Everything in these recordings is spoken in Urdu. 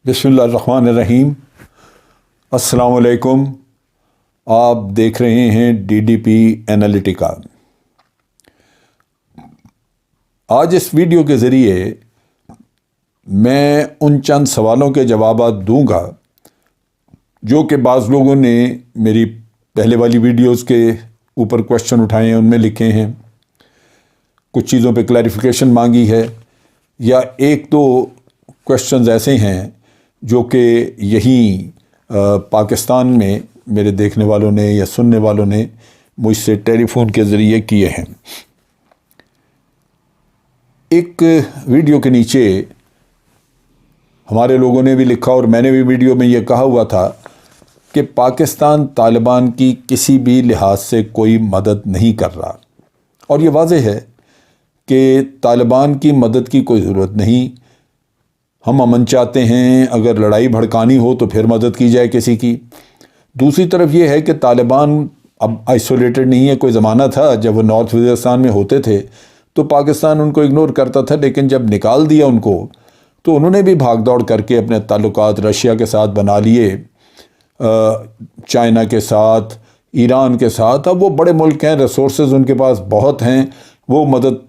بسم اللہ الرحمن الرحیم۔ السلام علیکم۔ آپ دیکھ رہے ہیں DDP انالیٹیکا۔ آج اس ویڈیو کے ذریعے میں ان چند سوالوں کے جوابات دوں گا جو کہ بعض لوگوں نے میری پہلے والی ویڈیوز کے اوپر کوشچن اٹھائے ہیں، ان میں لکھے ہیں، کچھ چیزوں پہ کلیریفیکیشن مانگی ہے، یا ایک دو کوشچنز ایسے ہیں جو کہ یہیں پاکستان میں میرے دیکھنے والوں نے یا سننے والوں نے مجھ سے ٹیلی فون کے ذریعے کیے ہیں۔ ایک ویڈیو کے نیچے ہمارے لوگوں نے بھی لکھا اور میں نے بھی ویڈیو میں یہ کہا ہوا تھا کہ پاکستان طالبان کی کسی بھی لحاظ سے کوئی مدد نہیں کر رہا، اور یہ واضح ہے کہ طالبان کی مدد کی کوئی ضرورت نہیں۔ ہم امن چاہتے ہیں، اگر لڑائی بھڑکانی ہو تو پھر مدد کی جائے کسی کی۔ دوسری طرف یہ ہے کہ طالبان اب آئسولیٹڈ نہیں ہے۔ کوئی زمانہ تھا جب وہ نارتھ وزیرستان میں ہوتے تھے تو پاکستان ان کو اگنور کرتا تھا، لیکن جب نکال دیا ان کو تو انہوں نے بھی بھاگ دوڑ کر کے اپنے تعلقات رشیا کے ساتھ بنا لیے، چائنا کے ساتھ، ایران کے ساتھ۔ اب وہ بڑے ملک ہیں، ریسورسز ان کے پاس بہت ہیں، وہ مدد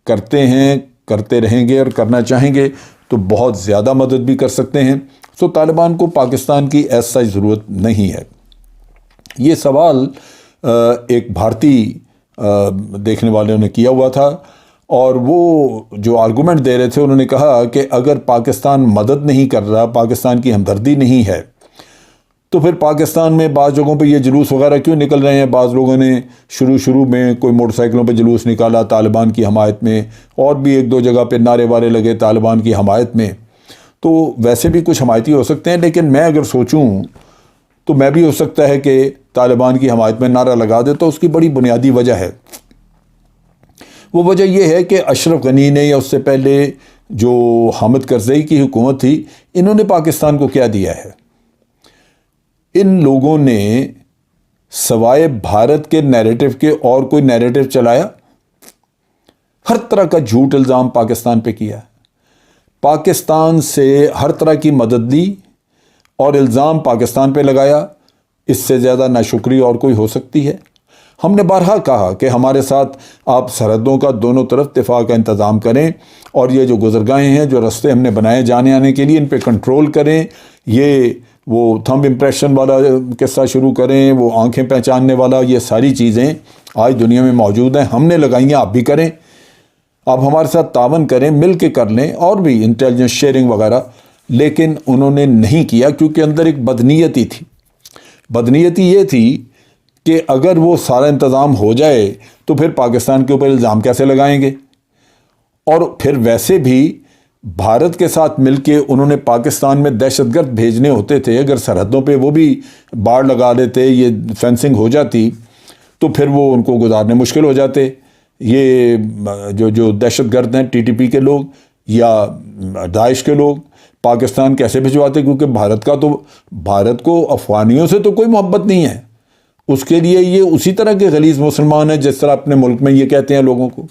کرتے ہیں، کرتے رہیں گے اور کرنا چاہیں گے تو بہت زیادہ مدد بھی کر سکتے ہیں۔ سو طالبان کو پاکستان کی ایسا ضرورت نہیں ہے۔ یہ سوال ایک بھارتی دیکھنے والوں نے کیا ہوا تھا، اور وہ جو آرگومنٹ دے رہے تھے انہوں نے کہا کہ اگر پاکستان مدد نہیں کر رہا، پاکستان کی ہمدردی نہیں ہے، تو پھر پاکستان میں بعض جگہوں پہ یہ جلوس وغیرہ کیوں نکل رہے ہیں؟ بعض لوگوں نے شروع میں کوئی موٹر سائیکلوں پہ جلوس نکالا طالبان کی حمایت میں، اور بھی ایک دو جگہ پہ نعرے وارے لگے طالبان کی حمایت میں۔ تو ویسے بھی کچھ حمایتی ہو سکتے ہیں، لیکن میں اگر سوچوں تو میں بھی ہو سکتا ہے کہ طالبان کی حمایت میں نعرہ لگا دے۔ تو اس کی بڑی بنیادی وجہ ہے، وہ وجہ یہ ہے کہ اشرف غنی نے یا اس سے پہلے جو حامد کرزئی کی حکومت تھی، انہوں نے پاکستان کو کیا دیا ہے؟ ان لوگوں نے سوائے بھارت کے نیریٹو کے اور کوئی نیریٹو چلایا؟ ہر طرح کا جھوٹ الزام پاکستان پہ کیا، پاکستان سے ہر طرح کی مدد لی اور الزام پاکستان پہ لگایا۔ اس سے زیادہ ناشکری اور کوئی ہو سکتی ہے؟ ہم نے بارہا کہا کہ ہمارے ساتھ آپ سرحدوں کا دونوں طرف دفاع کا انتظام کریں، اور یہ جو گزرگاہیں ہیں، جو رستے ہم نے بنائے جانے آنے کے لیے، ان پہ کنٹرول کریں۔ یہ وہ تھمب امپریشن والا قصہ شروع کریں، وہ آنکھیں پہچاننے والا، یہ ساری چیزیں آج دنیا میں موجود ہیں، ہم نے لگائی ہیں، آپ بھی کریں۔ آپ ہمارے ساتھ تعاون کریں، مل کے کر لیں، اور بھی انٹیلیجنس شیئرنگ وغیرہ۔ لیکن انہوں نے نہیں کیا، کیونکہ اندر ایک بدنیتی تھی۔ بدنیتی یہ تھی کہ اگر وہ سارا انتظام ہو جائے تو پھر پاکستان کے اوپر الزام کیسے لگائیں گے؟ اور پھر ویسے بھی بھارت کے ساتھ مل کے انہوں نے پاکستان میں دہشت گرد بھیجنے ہوتے تھے۔ اگر سرحدوں پہ وہ بھی باڑ لگا دیتے، یہ فینسنگ ہو جاتی، تو پھر وہ ان کو گزارنے مشکل ہو جاتے۔ یہ جو دہشت گرد ہیں TTP کے لوگ یا داعش کے لوگ پاکستان کیسے بھجواتے؟ کیونکہ بھارت کو افغانیوں سے تو کوئی محبت نہیں ہے، اس کے لیے یہ اسی طرح کے غلیظ مسلمان ہیں جس طرح اپنے ملک میں یہ کہتے ہیں لوگوں کو۔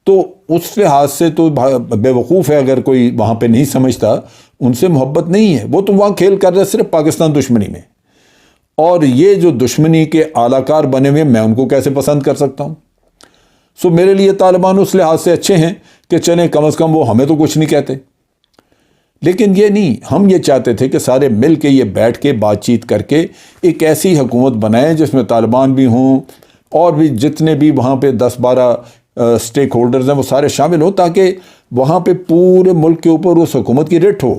تو اس لحاظ سے تو بے وقوف ہے اگر کوئی وہاں پہ نہیں سمجھتا، ان سے محبت نہیں ہے، وہ تو وہاں کھیل کر رہے صرف پاکستان دشمنی میں۔ اور یہ جو دشمنی کے اعلی کار بنے ہوئے، میں ان کو کیسے پسند کر سکتا ہوں؟ سو میرے لیے طالبان اس لحاظ سے اچھے ہیں کہ چلیں کم از کم وہ ہمیں تو کچھ نہیں کہتے۔ لیکن یہ نہیں، ہم یہ چاہتے تھے کہ سارے مل کے یہ بیٹھ کے بات چیت کر کے ایک ایسی حکومت بنائیں جس میں طالبان بھی ہوں، اور بھی جتنے بھی وہاں پہ 10-12 سٹیک ہولڈرز ہیں وہ سارے شامل ہوں، تاکہ وہاں پہ پورے ملک کے اوپر اس حکومت کی رٹ ہو۔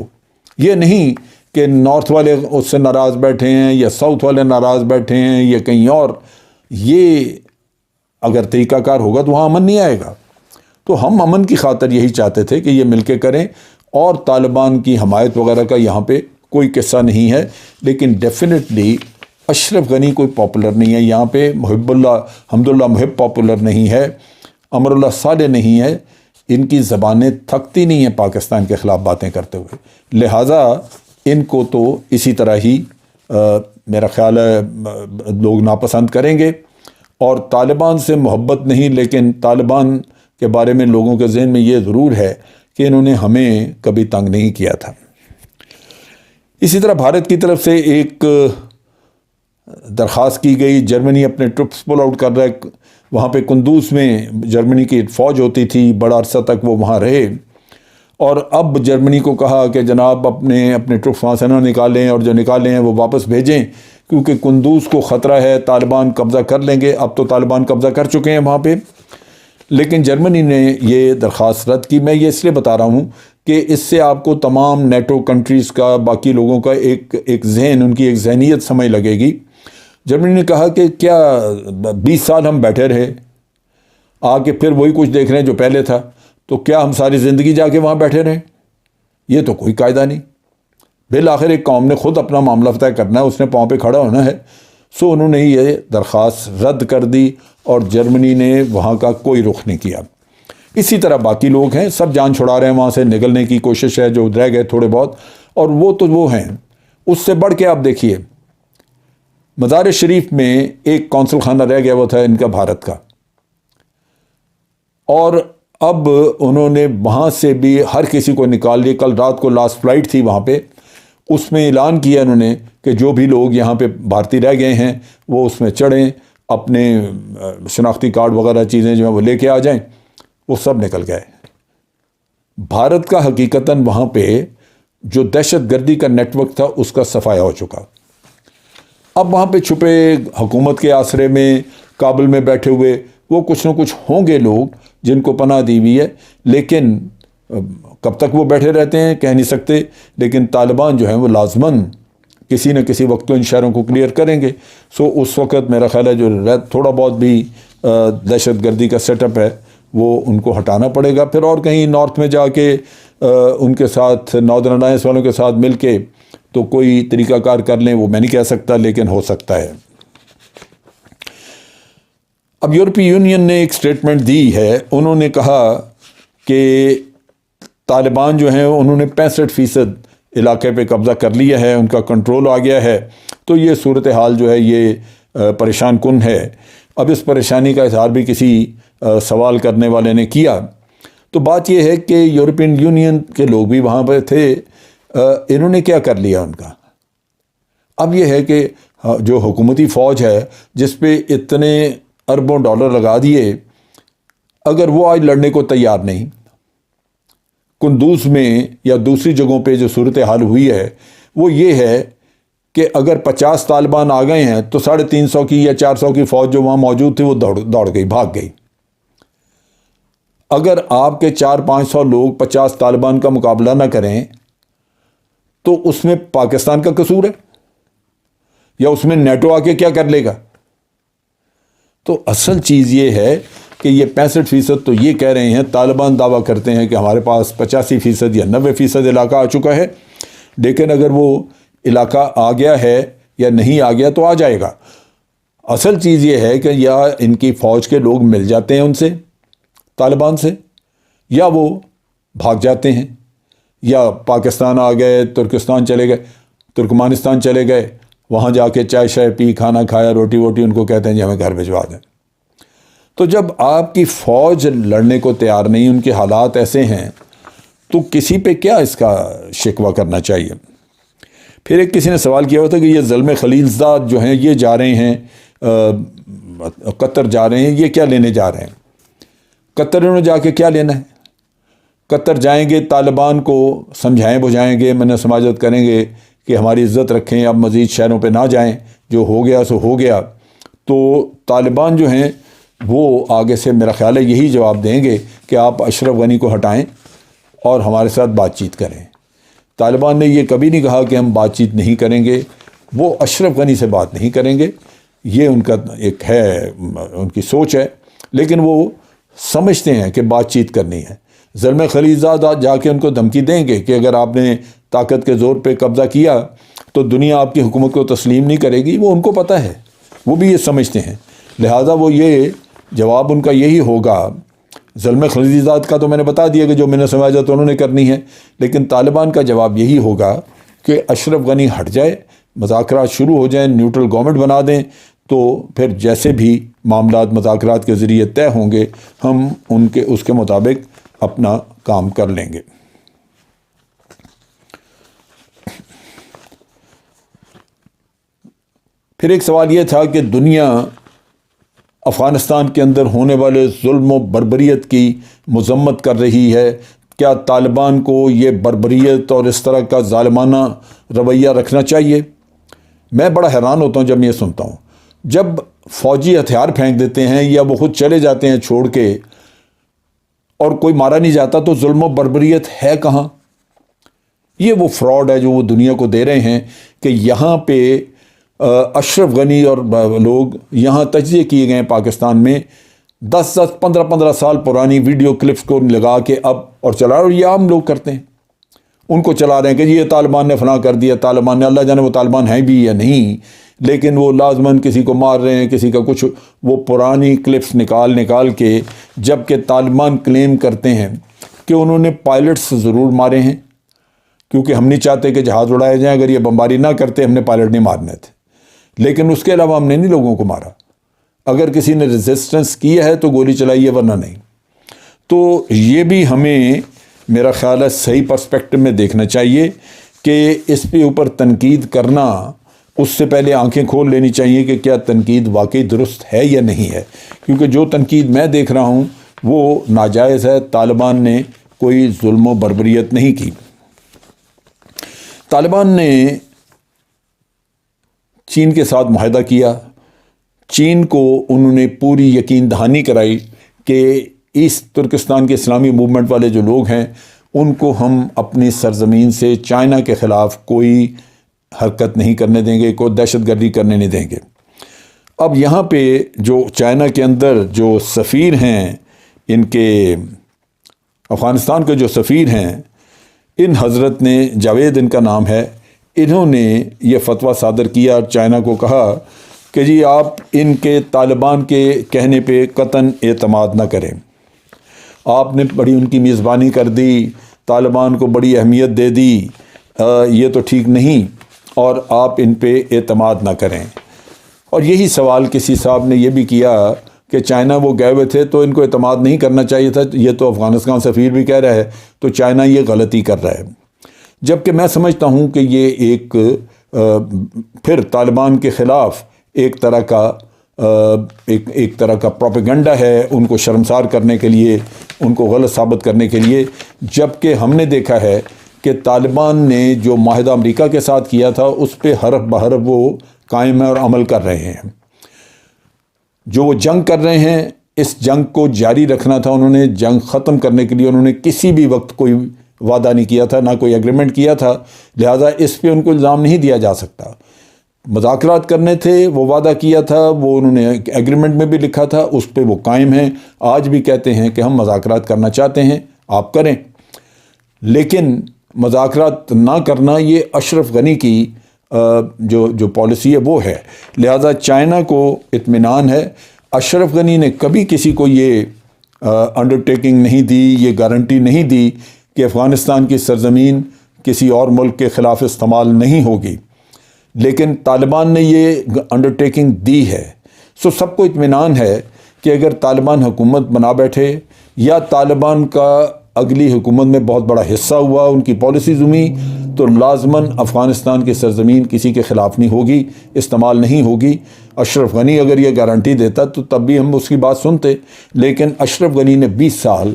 یہ نہیں کہ نارتھ والے اس سے ناراض بیٹھے ہیں یا ساؤتھ والے ناراض بیٹھے ہیں یا کہیں اور۔ یہ اگر طریقہ کار ہوگا تو وہاں امن نہیں آئے گا۔ تو ہم امن کی خاطر یہی چاہتے تھے کہ یہ مل کے کریں، اور طالبان کی حمایت وغیرہ کا یہاں پہ کوئی قصہ نہیں ہے۔ لیکن ڈیفینیٹلی اشرف غنی کوئی پاپولر نہیں ہے یہاں پہ، حمداللہ محب پاپولر نہیں ہے، امر اللہ صالح نہیں ہے۔ ان کی زبانیں تھکتی نہیں ہیں پاکستان کے خلاف باتیں کرتے ہوئے، لہٰذا ان کو تو اسی طرح ہی میرا خیال ہے لوگ ناپسند کریں گے۔ اور طالبان سے محبت نہیں، لیکن طالبان کے بارے میں لوگوں کے ذہن میں یہ ضرور ہے کہ انہوں نے ہمیں کبھی تنگ نہیں کیا تھا۔ اسی طرح بھارت کی طرف سے ایک درخواست کی گئی، جرمنی اپنے ٹرپس پل آؤٹ کر رہا ہے، وہاں پہ قندوز میں جرمنی کی فوج ہوتی تھی، بڑا عرصہ تک وہ وہاں رہے، اور اب جرمنی کو کہا کہ جناب اپنے ٹرپس وہاں سے نہ نکالیں، اور جو نکالیں ہیں وہ واپس بھیجیں، کیونکہ قندوز کو خطرہ ہے، طالبان قبضہ کر لیں گے۔ اب تو طالبان قبضہ کر چکے ہیں وہاں پہ، لیکن جرمنی نے یہ درخواست رد کی۔ میں یہ اس لیے بتا رہا ہوں کہ اس سے آپ کو تمام نیٹو کنٹریز کا، باقی لوگوں کا ایک ذہن، ان کی ایک ذہنیت سمجھ لگے گی۔ جرمنی نے کہا کہ کیا 20 سال ہم بیٹھے رہے، آ کے پھر وہی کچھ دیکھ رہے ہیں جو پہلے تھا، تو کیا ہم ساری زندگی جا کے وہاں بیٹھے رہیں؟ یہ تو کوئی قاعدہ نہیں۔ بالآخر ایک قوم نے خود اپنا معاملہ طے کرنا ہے، اس نے پاؤں پہ کھڑا ہونا ہے۔ سو انہوں نے یہ درخواست رد کر دی اور جرمنی نے وہاں کا کوئی رخ نہیں کیا۔ اسی طرح باقی لوگ ہیں، سب جان چھڑا رہے ہیں، وہاں سے نکلنے کی کوشش ہے، جو رہ گئے تھوڑے بہت، اور وہ تو وہ ہیں۔ اس سے بڑھ کے آپ دیکھیے، مزار شریف میں ایک قونصل خانہ رہ گیا، وہ تھا ان کا بھارت کا، اور اب انہوں نے وہاں سے بھی ہر کسی کو نکال لیا۔ کل رات کو لاسٹ فلائٹ تھی وہاں پہ، اس میں اعلان کیا انہوں نے کہ جو بھی لوگ یہاں پہ بھارتی رہ گئے ہیں وہ اس میں چڑھیں، اپنے شناختی کارڈ وغیرہ چیزیں جو ہیں وہ لے کے آ جائیں۔ وہ سب نکل گئے۔ بھارت کا حقیقتاً وہاں پہ جو دہشت گردی کا نیٹ ورک تھا اس کا صفایا ہو چکا۔ اب وہاں پہ چھپے حکومت کے آسرے میں کابل میں بیٹھے ہوئے وہ کچھ نہ کچھ ہوں گے لوگ جن کو پناہ دی ہوئی ہے، لیکن کب تک وہ بیٹھے رہتے ہیں کہہ نہیں سکتے، لیکن طالبان جو ہیں وہ لازماً کسی نہ کسی وقت تو ان شہروں کو کلیئر کریں گے۔ سو اس وقت میرا خیال ہے جو تھوڑا بہت بھی دہشت گردی کا سیٹ اپ ہے وہ ان کو ہٹانا پڑے گا، پھر اور کہیں نارتھ میں جا کے ان کے ساتھ ناردرن الائنس والوں کے ساتھ مل کے تو کوئی طریقہ کار کر لیں، وہ میں نہیں کہہ سکتا، لیکن ہو سکتا ہے۔ اب یورپی یونین نے ایک سٹیٹمنٹ دی ہے، انہوں نے کہا کہ طالبان جو ہیں انہوں نے 65% علاقے پہ قبضہ کر لیا ہے، ان کا کنٹرول آ گیا ہے، تو یہ صورتحال جو ہے یہ پریشان کن ہے۔ اب اس پریشانی کا اظہار بھی کسی سوال کرنے والے نے کیا، تو بات یہ ہے کہ یورپین یونین کے لوگ بھی وہاں پہ تھے، انہوں نے کیا کر لیا ان کا؟ اب یہ ہے کہ جو حکومتی فوج ہے جس پہ اتنے اربوں ڈالر لگا دیے، اگر وہ آج لڑنے کو تیار نہیں، قندوز میں یا دوسری جگہوں پہ جو صورتحال ہوئی ہے وہ یہ ہے کہ اگر 50 طالبان آ گئے ہیں تو 350 کی یا 400 کی فوج جو وہاں موجود تھی وہ دوڑ گئی، بھاگ گئی۔ اگر آپ کے 400-500 لوگ 50 طالبان کا مقابلہ نہ کریں تو اس میں پاکستان کا قصور ہے یا اس میں نیٹو آ کے کیا کر لے گا؟ تو اصل چیز یہ ہے کہ یہ 65% تو یہ کہہ رہے ہیں، طالبان دعویٰ کرتے ہیں کہ ہمارے پاس 85% یا 90% علاقہ آ چکا ہے، لیکن اگر وہ علاقہ آ گیا ہے یا نہیں آ گیا تو آ جائے گا۔ اصل چیز یہ ہے کہ یا ان کی فوج کے لوگ مل جاتے ہیں ان سے، طالبان سے، یا وہ بھاگ جاتے ہیں، یا پاکستان آ گئے، ترکستان چلے گئے، ترکمانستان چلے گئے، وہاں جا کے چائے شائے پی، کھانا کھایا، روٹی ووٹی ان کو کہتے ہیں جی ہمیں گھر بھجوا دیں۔ تو جب آپ کی فوج لڑنے کو تیار نہیں، ان کے حالات ایسے ہیں، تو کسی پہ کیا اس کا شکوہ کرنا چاہیے؟ پھر ایک کسی نے سوال کیا ہوتا کہ یہ زلمے خلیل زاد جو ہیں یہ جا رہے ہیں قطر جا رہے ہیں، یہ کیا لینے جا رہے ہیں؟ قطر انہوں نے جا کے کیا لینا ہے؟ قطر جائیں گے، طالبان کو سمجھائیں بجھائیں گے، من سماجت کریں گے کہ ہماری عزت رکھیں، اب مزید شہروں پہ نہ جائیں، جو ہو گیا سو ہو گیا۔ تو طالبان جو ہیں وہ آگے سے میرا خیال ہے یہی جواب دیں گے کہ آپ اشرف غنی کو ہٹائیں اور ہمارے ساتھ بات چیت کریں۔ طالبان نے یہ کبھی نہیں کہا کہ ہم بات چیت نہیں کریں گے، وہ اشرف غنی سے بات نہیں کریں گے، یہ ان کا ایک ہے، ان کی سوچ ہے، لیکن وہ سمجھتے ہیں کہ بات چیت کرنی ہے۔ زلمے خلیل زاد جا کے ان کو دھمکی دیں گے کہ اگر آپ نے طاقت کے زور پہ قبضہ کیا تو دنیا آپ کی حکومت کو تسلیم نہیں کرے گی، وہ ان کو پتہ ہے، وہ بھی یہ سمجھتے ہیں، لہٰذا وہ یہ جواب ان کا یہی ہوگا۔ زلمے خلیل زاد کا تو میں نے بتا دیا کہ جو میں نے سمجھا تو انہوں نے کرنی ہے، لیکن طالبان کا جواب یہی ہوگا کہ اشرف غنی ہٹ جائے، مذاکرات شروع ہو جائیں، نیوٹرل گورنمنٹ بنا دیں، تو پھر جیسے بھی معاملات مذاکرات کے ذریعے طے ہوں گے ہم اس کے مطابق اپنا کام کر لیں گے۔ پھر ایک سوال یہ تھا کہ دنیا افغانستان کے اندر ہونے والے ظلم و بربریت کی مذمت کر رہی ہے، کیا طالبان کو یہ بربریت اور اس طرح کا ظالمانہ رویہ رکھنا چاہیے؟ میں بڑا حیران ہوتا ہوں جب یہ سنتا ہوں۔ جب فوجی ہتھیار پھینک دیتے ہیں یا وہ خود چلے جاتے ہیں چھوڑ کے اور کوئی مارا نہیں جاتا تو ظلم و بربریت ہے کہاں؟ یہ وہ فراڈ ہے جو وہ دنیا کو دے رہے ہیں کہ یہاں پہ اشرف غنی اور لوگ یہاں تجزیے کیے گئے ہیں پاکستان میں 15 سال پرانی ویڈیو کلپس کو لگا کے اب اور چلا رہے، اور یہ عام لوگ کرتے ہیں، ان کو چلا رہے ہیں کہ یہ طالبان نے فلاں کر دیا، طالبان نے، اللہ جانے وہ طالبان ہیں بھی یا نہیں، لیکن وہ لازماً کسی کو مار رہے ہیں، کسی کا کچھ، وہ پرانی کلپس نکال کے، جب کہ طالبان کلیم کرتے ہیں کہ انہوں نے پائلٹس ضرور مارے ہیں کیونکہ ہم نہیں چاہتے کہ جہاز اڑائے جائیں، اگر یہ بمباری نہ کرتے ہم نے پائلٹ نہیں مارنے تھے، لیکن اس کے علاوہ ہم نے نہیں لوگوں کو مارا، اگر کسی نے ریزسٹنس کی ہے تو گولی چلائی ہے ورنہ نہیں۔ تو یہ بھی ہمیں میرا خیال ہے صحیح پرسپیکٹو میں دیکھنا چاہیے کہ اس پہ اوپر تنقید کرنا، اس سے پہلے آنکھیں کھول لینی چاہیے کہ کیا تنقید واقعی درست ہے یا نہیں ہے، کیونکہ جو تنقید میں دیکھ رہا ہوں وہ ناجائز ہے، طالبان نے کوئی ظلم و بربریت نہیں کی۔ طالبان نے چین کے ساتھ معاہدہ کیا، چین کو انہوں نے پوری یقین دہانی کرائی کہ ایسٹ ترکستان کے اسلامی موومنٹ والے جو لوگ ہیں ان کو ہم اپنی سرزمین سے چائنا کے خلاف کوئی حرکت نہیں کرنے دیں گے، کوئی دہشت گردی کرنے نہیں دیں گے۔ اب یہاں پہ جو چائنا کے اندر جو سفیر ہیں، ان کے افغانستان کے جو سفیر ہیں، ان حضرت نے، جاوید ان کا نام ہے، انہوں نے یہ فتویٰ صادر کیا، چائنا کو کہا کہ جی آپ ان کے طالبان کے کہنے پہ قطعاً اعتماد نہ کریں، آپ نے بڑی ان کی میزبانی کر دی، طالبان کو بڑی اہمیت دے دی، یہ تو ٹھیک نہیں، اور آپ ان پہ اعتماد نہ کریں۔ اور یہی سوال کسی صاحب نے یہ بھی کیا کہ چائنا وہ گئے ہوئے تھے تو ان کو اعتماد نہیں کرنا چاہیے تھا، یہ تو افغانستان سفیر بھی کہہ رہا ہے، تو چائنا یہ غلطی کر رہا ہے۔ جبکہ میں سمجھتا ہوں کہ یہ ایک پھر طالبان کے خلاف ایک طرح کا پروپیگنڈا ہے، ان کو شرمسار کرنے کے لیے، ان کو غلط ثابت کرنے کے لیے، جبکہ ہم نے دیکھا ہے کہ طالبان نے جو معاہدہ امریکہ کے ساتھ کیا تھا اس پہ حرف بحرف وہ قائم ہے اور عمل کر رہے ہیں۔ جو وہ جنگ کر رہے ہیں، اس جنگ کو جاری رکھنا تھا، انہوں نے جنگ ختم کرنے کے لیے انہوں نے کسی بھی وقت کوئی وعدہ نہیں کیا تھا، نہ کوئی ایگریمنٹ کیا تھا، لہذا اس پہ ان کو الزام نہیں دیا جا سکتا۔ مذاکرات کرنے تھے، وہ وعدہ کیا تھا، وہ انہوں نے ایگریمنٹ میں بھی لکھا تھا، اس پہ وہ قائم ہیں، آج بھی کہتے ہیں کہ ہم مذاکرات کرنا چاہتے ہیں، آپ کریں، لیکن مذاکرات نہ کرنا یہ اشرف غنی کی جو پالیسی ہے وہ ہے۔ لہذا چائنا کو اطمینان ہے، اشرف غنی نے کبھی کسی کو یہ انڈرٹیکنگ نہیں دی، یہ گارنٹی نہیں دی کہ افغانستان کی سرزمین کسی اور ملک کے خلاف استعمال نہیں ہوگی، لیکن طالبان نے یہ انڈرٹیکنگ دی ہے۔ سو سب کو اطمینان ہے کہ اگر طالبان حکومت بنا بیٹھے یا طالبان کا اگلی حکومت میں بہت بڑا حصہ ہوا، ان کی پالیسیز ہوئی، تو لازماً افغانستان کی سرزمین کسی کے خلاف نہیں ہوگی، استعمال نہیں ہوگی۔ اشرف غنی اگر یہ گارنٹی دیتا تو تب بھی ہم اس کی بات سنتے، لیکن اشرف غنی نے 20 سال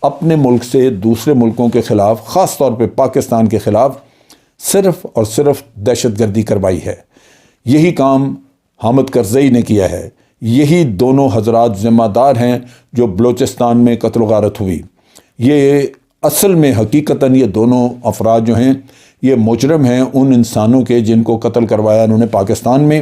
اپنے ملک سے دوسرے ملکوں کے خلاف، خاص طور پہ پاکستان کے خلاف، صرف اور صرف دہشت گردی کروائی ہے۔ یہی کام حامد کرزئی نے کیا ہے، یہی دونوں حضرات ذمہ دار ہیں جو بلوچستان میں قتل و غارت ہوئی۔ یہ اصل میں حقیقتاً یہ دونوں افراد جو ہیں یہ مجرم ہیں ان انسانوں کے جن کو قتل کروایا انہوں نے پاکستان میں،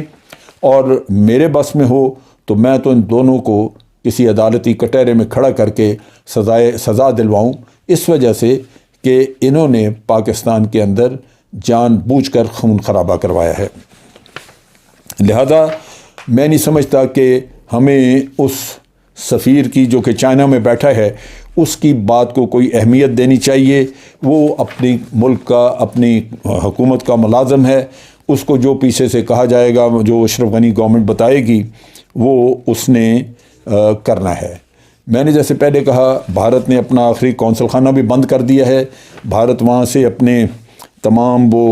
اور میرے بس میں ہو تو میں تو ان دونوں کو کسی عدالتی کٹہرے میں کھڑا کر کے سزا دلواؤں، اس وجہ سے کہ انہوں نے پاکستان کے اندر جان بوجھ کر خون خرابہ کروایا ہے۔ لہذا میں نہیں سمجھتا کہ ہمیں اس سفیر کی جو کہ چائنا میں بیٹھا ہے اس کی بات کو کوئی اہمیت دینی چاہیے۔ وہ اپنی ملک کا، اپنی حکومت کا ملازم ہے، اس کو جو پیچھے سے کہا جائے گا، جو اشرف غنی گورنمنٹ بتائے گی وہ اس نے کرنا ہے۔ میں نے جیسے پہلے کہا بھارت نے اپنا آخری قونصل خانہ بھی بند کر دیا ہے، بھارت وہاں سے اپنے تمام وہ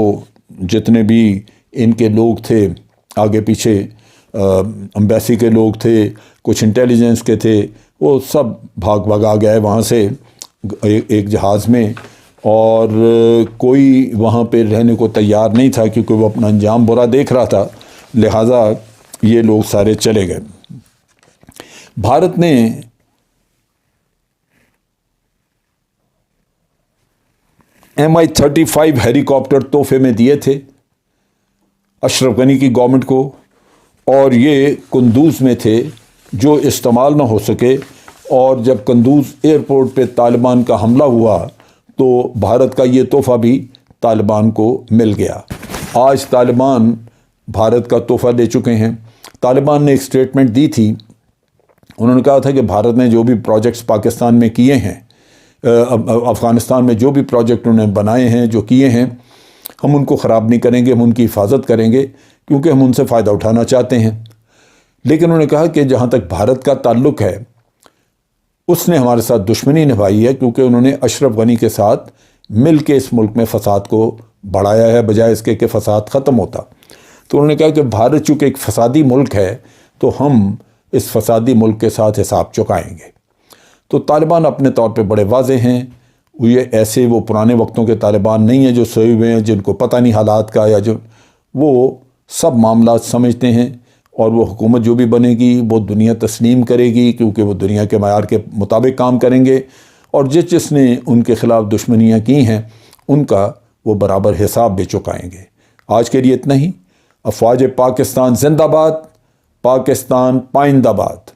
جتنے بھی ان کے لوگ تھے آگے پیچھے امبیسی کے لوگ تھے، کچھ انٹیلیجنس کے تھے، وہ سب بھاگ گئے وہاں سے ایک جہاز میں، اور کوئی وہاں پہ رہنے کو تیار نہیں تھا کیونکہ وہ اپنا انجام برا دیکھ رہا تھا، لہٰذا یہ لوگ سارے چلے گئے۔ بھارت نے MI-35 ہیلی کاپٹر تحفے میں دیے تھے اشرف غنی کی گورنمنٹ کو، اور یہ قندوز میں تھے جو استعمال نہ ہو سکے، اور جب قندوز ایئرپورٹ پہ طالبان کا حملہ ہوا تو بھارت کا یہ تحفہ بھی طالبان کو مل گیا۔ آج طالبان بھارت کا تحفہ لے چکے ہیں۔ طالبان نے ایک سٹیٹمنٹ دی تھی، انہوں نے کہا تھا کہ بھارت نے جو بھی پروجیکٹس پاکستان میں کیے ہیں، افغانستان میں جو بھی پروجیکٹ انہوں نے بنائے ہیں، جو کیے ہیں، ہم ان کو خراب نہیں کریں گے، ہم ان کی حفاظت کریں گے کیونکہ ہم ان سے فائدہ اٹھانا چاہتے ہیں۔ لیکن انہوں نے کہا کہ جہاں تک بھارت کا تعلق ہے، اس نے ہمارے ساتھ دشمنی نبھائی ہے کیونکہ انہوں نے اشرف غنی کے ساتھ مل کے اس ملک میں فساد کو بڑھایا ہے بجائے اس کے کہ فساد ختم ہوتا۔ تو انہوں نے کہا کہ بھارت چونکہ ایک فسادی ملک ہے تو ہم اس فسادی ملک کے ساتھ حساب چکائیں گے۔ تو طالبان اپنے طور پہ بڑے واضح ہیں، یہ ایسے وہ پرانے وقتوں کے طالبان نہیں ہیں جو سوئے ہوئے ہیں، جن کو پتہ نہیں حالات کا، یا جو وہ سب معاملات سمجھتے ہیں، اور وہ حکومت جو بھی بنے گی وہ دنیا تسلیم کرے گی کیونکہ وہ دنیا کے معیار کے مطابق کام کریں گے، اور جس نے ان کے خلاف دشمنیاں کی ہیں ان کا وہ برابر حساب بھی چکائیں گے۔ آج کے لیے اتنا ہی۔ افواج پاکستان زندہ باد، پاکستان پائندہ باد۔